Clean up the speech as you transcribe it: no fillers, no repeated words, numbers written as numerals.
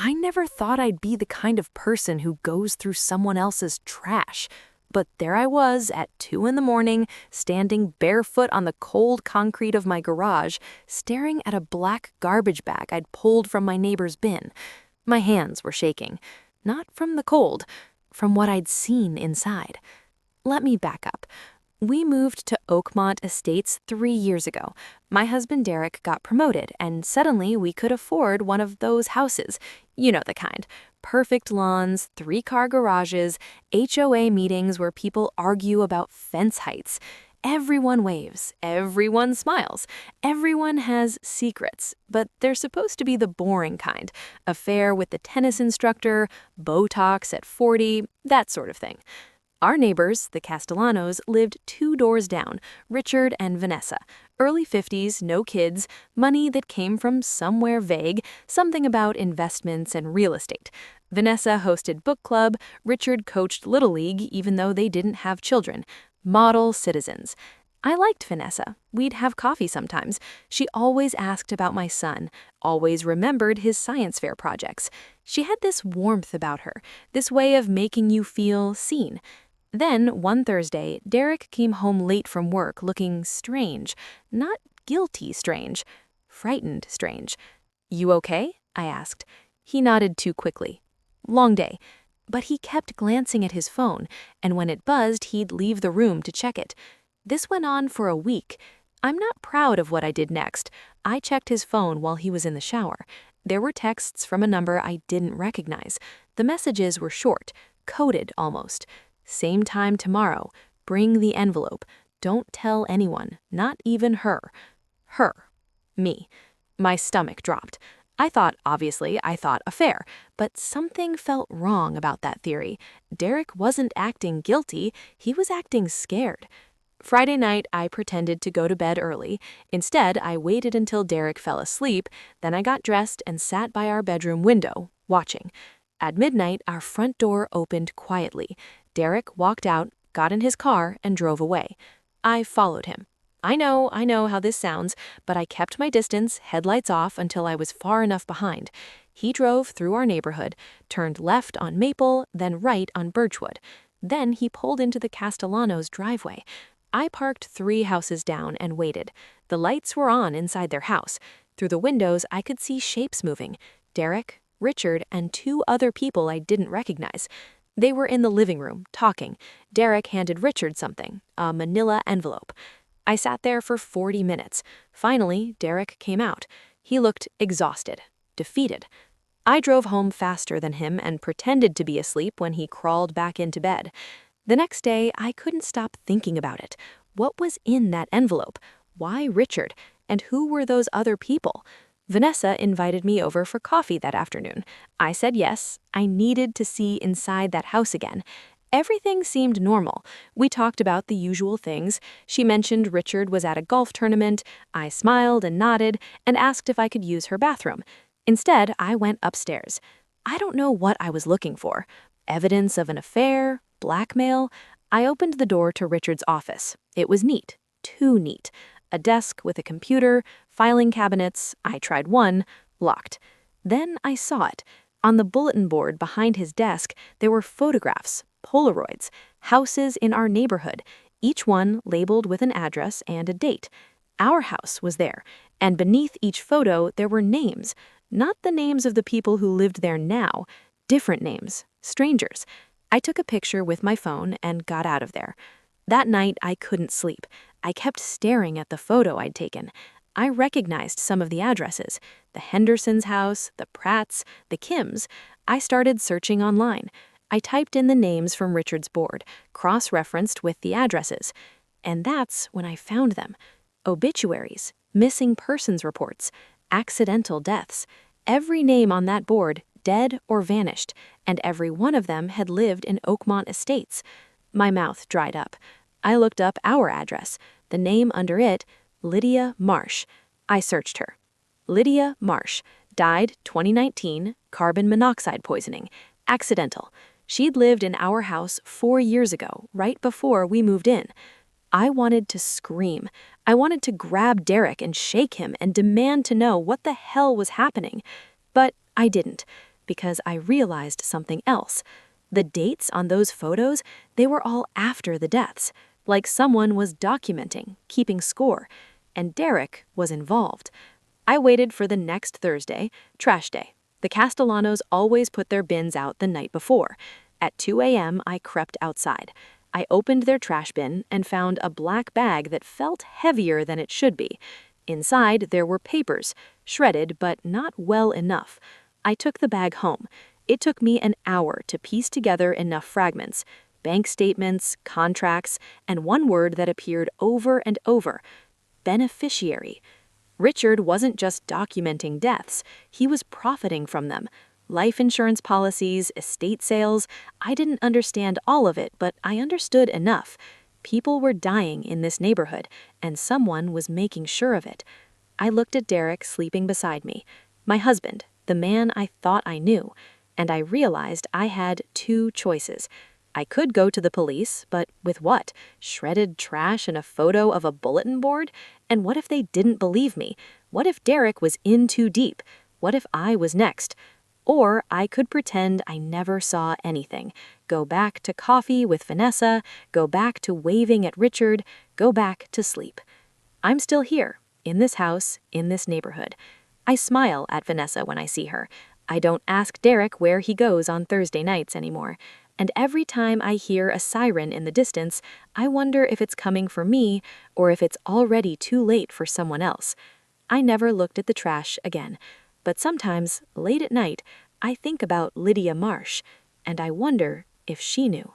I never thought I'd be the kind of person who goes through someone else's trash. But there I was at 2 in the morning, standing barefoot on the cold concrete of my garage, staring at a black garbage bag I'd pulled from my neighbor's bin. My hands were shaking. Not from the cold, from what I'd seen inside. Let me back up. We moved to Oakmont Estates 3 years ago. My husband Derek got promoted, and suddenly we could afford one of those houses. You know the kind. Perfect lawns, 3-car garages, HOA meetings where people argue about fence heights. Everyone waves, everyone smiles, everyone has secrets, but they're supposed to be the boring kind. Affair with the tennis instructor, Botox at 40, that sort of thing. Our neighbors, the Castellanos, lived 2 doors down, Richard and Vanessa. Early 50s, no kids, money that came from somewhere vague, something about investments and real estate. Vanessa hosted book club, Richard coached Little League even though they didn't have children. Model citizens. I liked Vanessa. We'd have coffee sometimes. She always asked about my son, always remembered his science fair projects. She had this warmth about her, this way of making you feel seen. Then, one Thursday, Derek came home late from work looking strange. Not guilty strange. Frightened strange. "You okay?" I asked. He nodded too quickly. Long day. But he kept glancing at his phone, and when it buzzed, he'd leave the room to check it. This went on for a week. I'm not proud of what I did next. I checked his phone while he was in the shower. There were texts from a number I didn't recognize. The messages were short, coded almost. Same time tomorrow. Bring the envelope. Don't tell anyone, not even her. Her. Me. My stomach dropped. I thought affair, but something felt wrong about that theory. Derek wasn't acting guilty, he was acting scared. Friday night, I pretended to go to bed early. Instead, I waited until Derek fell asleep, then I got dressed and sat by our bedroom window, watching. At midnight, our front door opened quietly. Derek walked out, got in his car, and drove away. I followed him. I know how this sounds, but I kept my distance, headlights off, until I was far enough behind. He drove through our neighborhood, turned left on Maple, then right on Birchwood. Then he pulled into the Castellanos' driveway. I parked 3 houses down and waited. The lights were on inside their house. Through the windows, I could see shapes moving. Derek, Richard, and 2 other people I didn't recognize. They were in the living room, talking. Derek handed Richard something, a manila envelope. I sat there for 40 minutes. Finally, Derek came out. He looked exhausted, defeated. I drove home faster than him and pretended to be asleep when he crawled back into bed. The next day, I couldn't stop thinking about it. What was in that envelope? Why Richard? And who were those other people? Vanessa invited me over for coffee that afternoon. I said yes. I needed to see inside that house again. Everything seemed normal. We talked about the usual things. She mentioned Richard was at a golf tournament. I smiled and nodded and asked if I could use her bathroom. Instead, I went upstairs. I don't know what I was looking for. Evidence of an affair? Blackmail? I opened the door to Richard's office. It was neat. Too neat. A desk with a computer, filing cabinets. I tried one. Locked. Then I saw it. On the bulletin board behind his desk, there were photographs, Polaroids, houses in our neighborhood, each one labeled with an address and a date. Our house was there, and beneath each photo there were names. Not the names of the people who lived there now. Different names. Strangers. I took a picture with my phone and got out of there. That night, I couldn't sleep. I kept staring at the photo I'd taken. I recognized some of the addresses. The Hendersons' house, the Pratts', the Kims'. I started searching online. I typed in the names from Richard's board, cross-referenced with the addresses. And that's when I found them. Obituaries, missing persons reports, accidental deaths. Every name on that board, dead or vanished, and every one of them had lived in Oakmont Estates. My mouth dried up. I looked up our address. The name under it, Lydia Marsh. I searched her. Lydia Marsh. Died 2019, carbon monoxide poisoning. Accidental. She'd lived in our house 4 years ago, right before we moved in. I wanted to scream. I wanted to grab Derek and shake him and demand to know what the hell was happening. But I didn't, because I realized something else. The dates on those photos, they were all after the deaths, like someone was documenting, keeping score, and Derek was involved. I waited for the next Thursday, trash day. The Castellanos always put their bins out the night before. At 2 a.m., I crept outside. I opened their trash bin and found a black bag that felt heavier than it should be. Inside, there were papers, shredded but not well enough. I took the bag home. It took me an hour to piece together enough fragments, bank statements, contracts, and one word that appeared over and over: beneficiary. Richard wasn't just documenting deaths, he was profiting from them. Life insurance policies, estate sales. I didn't understand all of it, but I understood enough. People were dying in this neighborhood, and someone was making sure of it. I looked at Derek sleeping beside me, my husband, the man I thought I knew, and I realized I had two choices. I could go to the police, but with what? Shredded trash and a photo of a bulletin board? And what if they didn't believe me? What if Derek was in too deep? What if I was next? Or I could pretend I never saw anything, go back to coffee with Vanessa, go back to waving at Richard, go back to sleep. I'm still here, in this house, in this neighborhood. I smile at Vanessa when I see her. I don't ask Derek where he goes on Thursday nights anymore. And every time I hear a siren in the distance, I wonder if it's coming for me or if it's already too late for someone else. I never looked at the trash again. But sometimes, late at night, I think about Lydia Marsh, and I wonder if she knew.